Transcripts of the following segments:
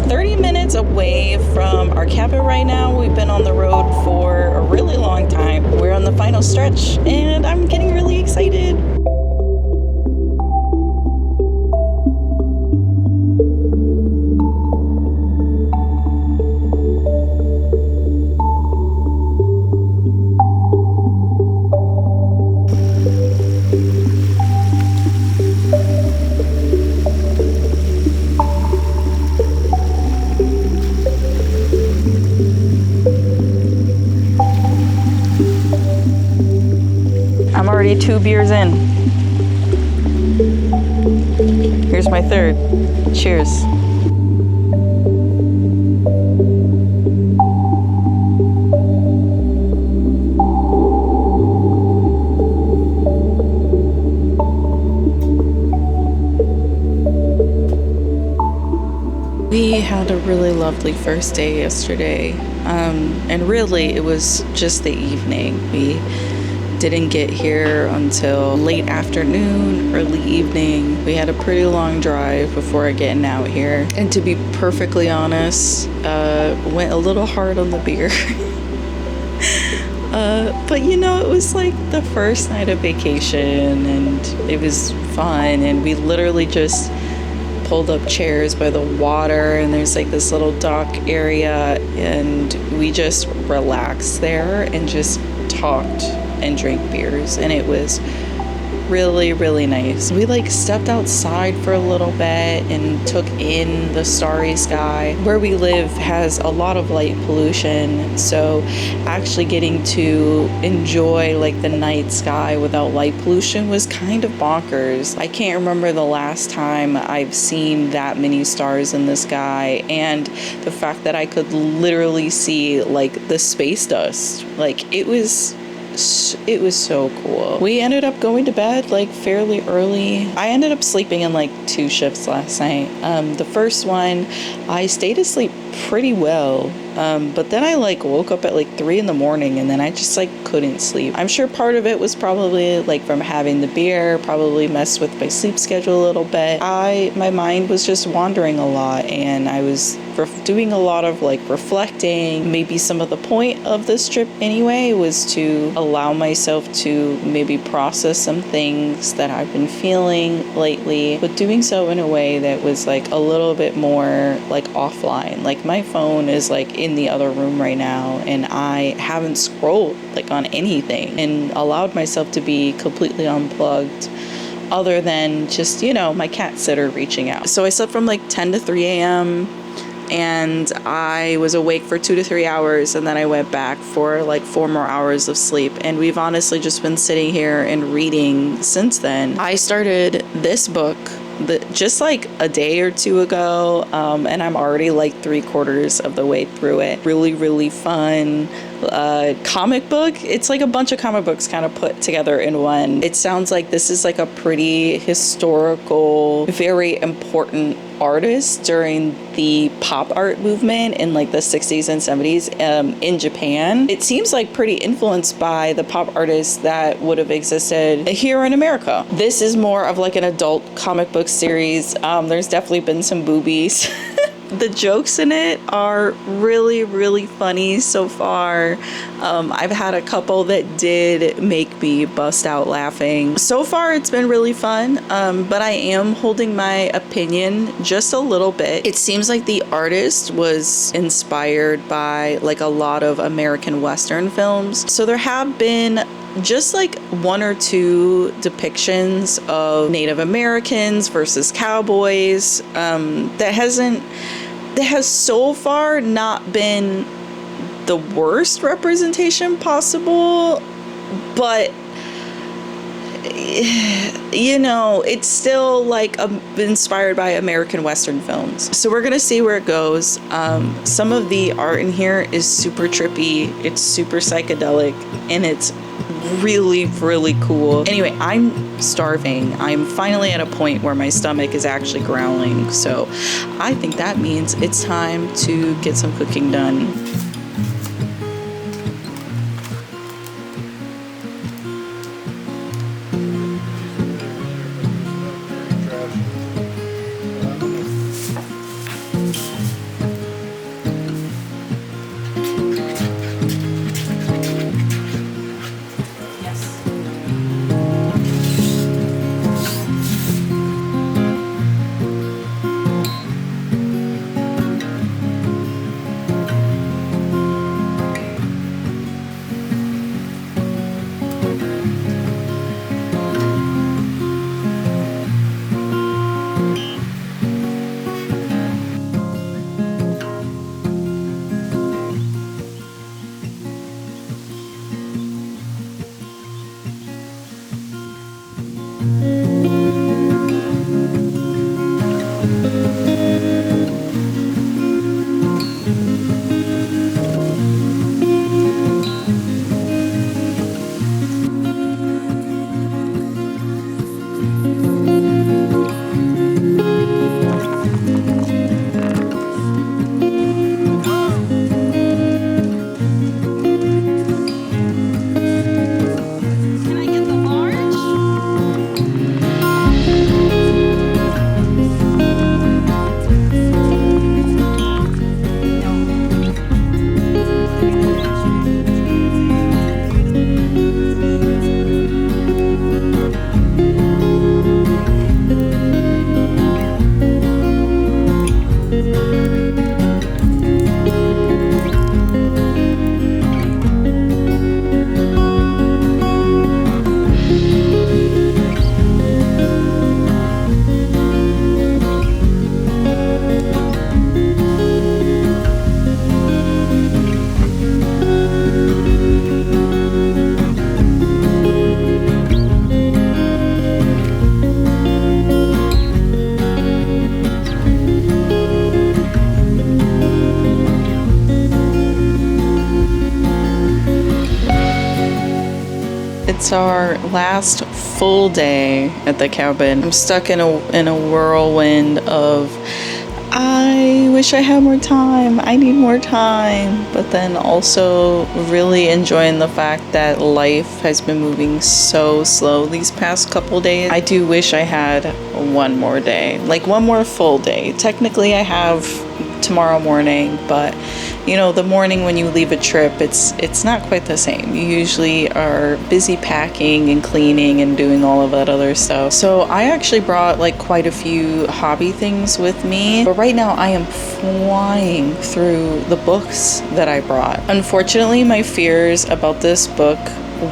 30 minutes away from our cabin right now. We've been on the road for a really long time. We're on the final stretch and I'm getting really excited. I'm already 2 beers in. Here's my third. Cheers. We had a really lovely first day yesterday, and really it was just the evening. We didn't get here until late afternoon, early evening. We had a pretty long drive before getting out here, and to be perfectly honest, went a little hard on the beer. But you know, it was like the first night of vacation and it was fun, and we literally just pulled up chairs by the water, and there's like this little dock area, and we just relaxed there and just talked and drank beers, and it was really, really nice. We like stepped outside for a little bit and took in the starry sky. Where we live has a lot of light pollution, so actually getting to enjoy like the night sky without light pollution was kind of bonkers. I can't remember the last time I've seen that many stars in the sky, and the fact that I could literally see like the space dust, like it was so cool. We ended up going to bed like fairly early. I ended up sleeping in like 2 shifts last night. The first one, I stayed asleep pretty well, but then I like woke up at like 3 in the morning, and then I just like couldn't sleep. I'm sure part of it was probably like from having the beer, probably messed with my sleep schedule a little bit. My mind was just wandering a lot, and I was doing a lot of like reflecting. Maybe some of the point of this trip anyway was to allow myself to maybe process some things that I've been feeling lately, but doing so in a way that was like a little bit more like offline. Like my phone is like in the other room right now, and I haven't scrolled like on anything, and allowed myself to be completely unplugged, other than just, you know, my cat sitter reaching out. So I slept from like 10 to 3 a.m. and I was awake for 2 to 3 hours, and then I went back for like 4 more hours of sleep, and we've honestly just been sitting here and reading since then. I started this book just like a day or two ago, and I'm already like 3/4 of the way through it. Really, really fun comic book. It's like a bunch of comic books kind of put together in one. It sounds like this is like a pretty historical, very important artist during the pop art movement in like the 60s and 70s in Japan. It seems like pretty influenced by the pop artists that would have existed here in America. This is more of like an adult comic book series. There's definitely been some boobies. The jokes in it are really, really funny so far. I've had a couple that did make me bust out laughing. So far, it's been really fun, but I am holding my opinion just a little bit. It seems like the artist was inspired by like a lot of American Western films. So there have been just like 1 or 2 depictions of Native Americans versus cowboys that has so far not been the worst representation possible, but you know, it's still like inspired by American Western films. So we're gonna see where it goes. Some of the art in here is super trippy, it's super psychedelic, and it's really, really cool. Anyway, I'm starving. I'm finally at a point where my stomach is actually growling, so I think that means it's time to get some cooking done. It's our last full day at the cabin. I'm stuck in a whirlwind of I wish I had more time. I need more time. But then also really enjoying the fact that life has been moving so slow these past couple days. I do wish I had one more day, like one more full day. Technically I have tomorrow morning, but you know, the morning when you leave a trip, it's not quite the same. You usually are busy packing and cleaning and doing all of that other stuff. So I actually brought like quite a few hobby things with me, but right now I am flying through the books that I brought. Unfortunately, my fears about this book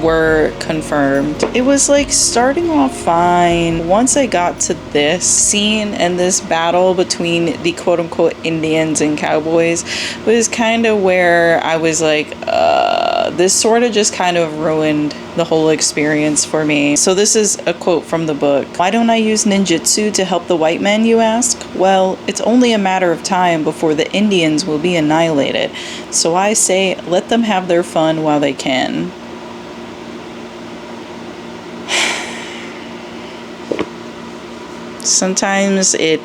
were confirmed. It was like starting off fine. Once I got to this scene and this battle between the quote-unquote Indians and cowboys was kind of where I was like, this sort of just kind of ruined the whole experience for me. So this is a quote from the book. Why don't I use ninjutsu to help the white men, you ask? Well, it's only a matter of time before the Indians will be annihilated. So I say, let them have their fun while they can. Sometimes it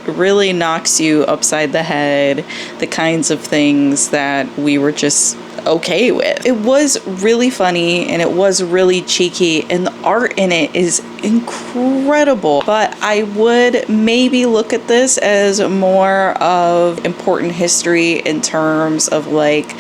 really knocks you upside the head, the kinds of things that we were just okay with. It was really funny and it was really cheeky and the art in it is incredible, but I would maybe look at this as more of important history in terms of like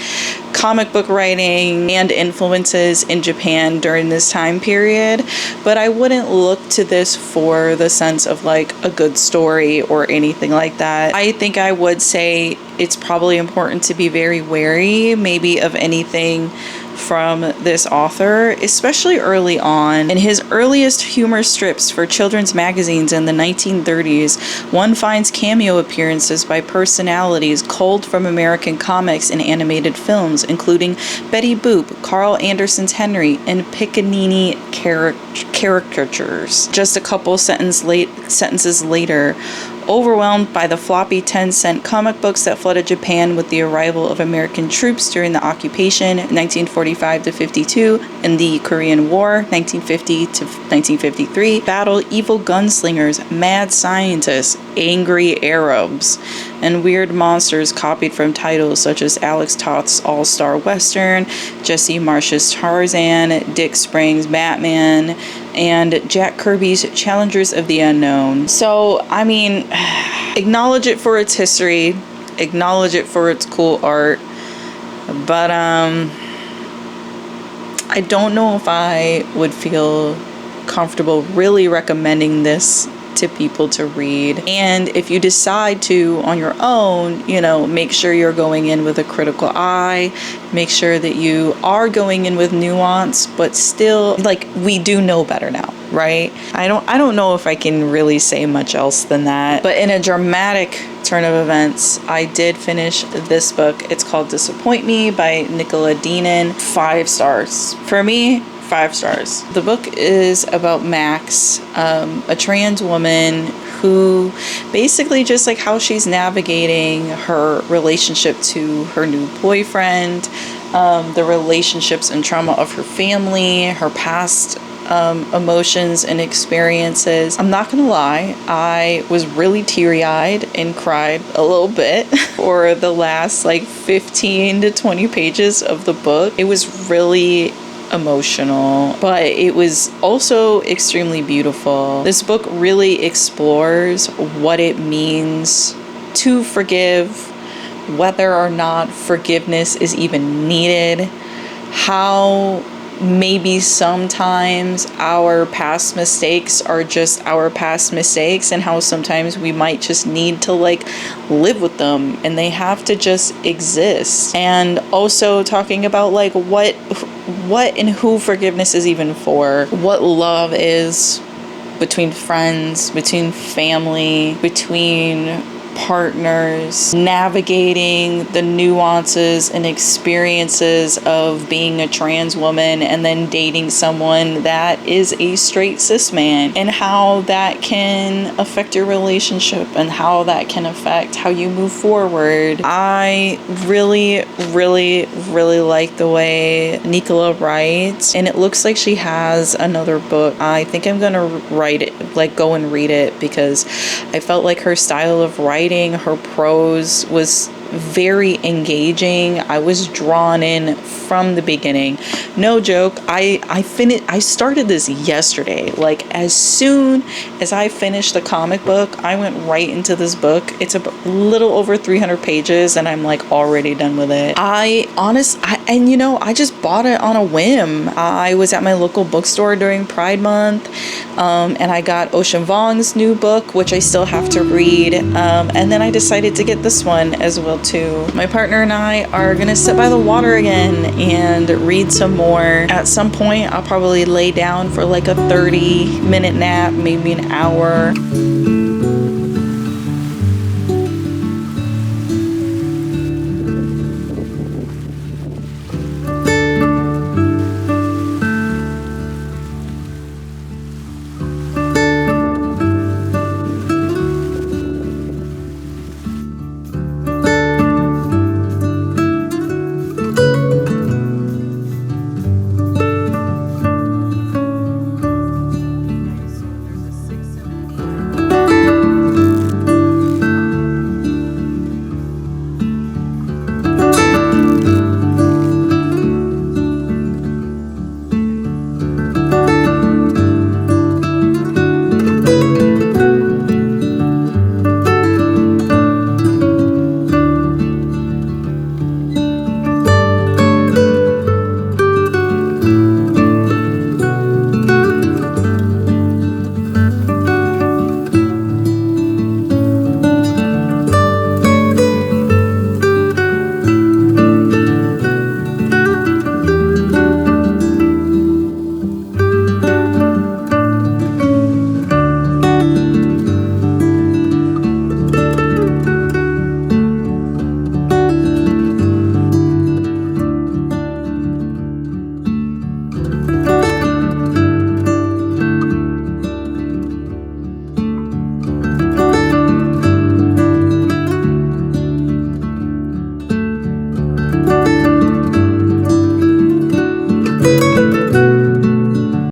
comic book writing and influences in Japan during this time period, but I wouldn't look to this for the sense of like a good story or anything like that. I think I would say it's probably important to be very wary maybe of anything from this author, especially early on. In his earliest humor strips for children's magazines in the 1930s, one finds cameo appearances by personalities culled from American comics and animated films, including Betty Boop, Carl Anderson's Henry, and Piccaninny caricatures. Just a couple sentences later, overwhelmed by the floppy 10-cent comic books that flooded Japan with the arrival of American troops during the occupation 1945 to 52 and the Korean War 1950 to 1953, battled evil gunslingers, mad scientists, angry Arabs, and weird monsters copied from titles such as Alex Toth's All-Star Western, Jesse Marsh's Tarzan, Dick Sprang's Batman, and Jack Kirby's Challengers of the Unknown. So, I mean, acknowledge it for its history, acknowledge it for its cool art, but I don't know if I would feel comfortable really recommending this to people to read. And if you decide to on your own, you know, make sure you're going in with a critical eye, make sure that you are going in with nuance, but still, like, we do know better now, right? I don't know if I can really say much else than that. But in a dramatic turn of events, I did finish this book. It's called Disappoint Me by Nicola Deenan. 5 stars. For me, 5 stars. The book is about Max, a trans woman who basically just like how she's navigating her relationship to her new boyfriend, the relationships and trauma of her family, her past emotions and experiences. I'm not gonna lie, I was really teary-eyed and cried a little bit for the last like 15 to 20 pages of the book. It was really emotional, but it was also extremely beautiful. This book really explores what it means to forgive, whether or not forgiveness is even needed, how maybe sometimes our past mistakes are just our past mistakes, and how sometimes we might just need to like live with them and they have to just exist. And also talking about like what and who forgiveness is even for, what love is between friends, between family, between partners, navigating the nuances and experiences of being a trans woman and then dating someone that is a straight cis man, and how that can affect your relationship and how that can affect how you move forward. I really like the way Nicola writes, and it looks like she has another book. I think I'm gonna write it, like go and read it, because I felt like her style of writing, her prose was very engaging. I was drawn in from the beginning. No joke. I started this yesterday. Like, as soon as I finished the comic book, I went right into this book. It's a little over 300 pages and I'm like already done with it. I just bought it on a whim. I was at my local bookstore during Pride Month, and I got Ocean Vuong's new book, which I still have to read, and then I decided to get this one as well too. My partner and I are gonna sit by the water again and read some more. At some point I'll probably lay down for like a 30-minute nap, maybe an hour.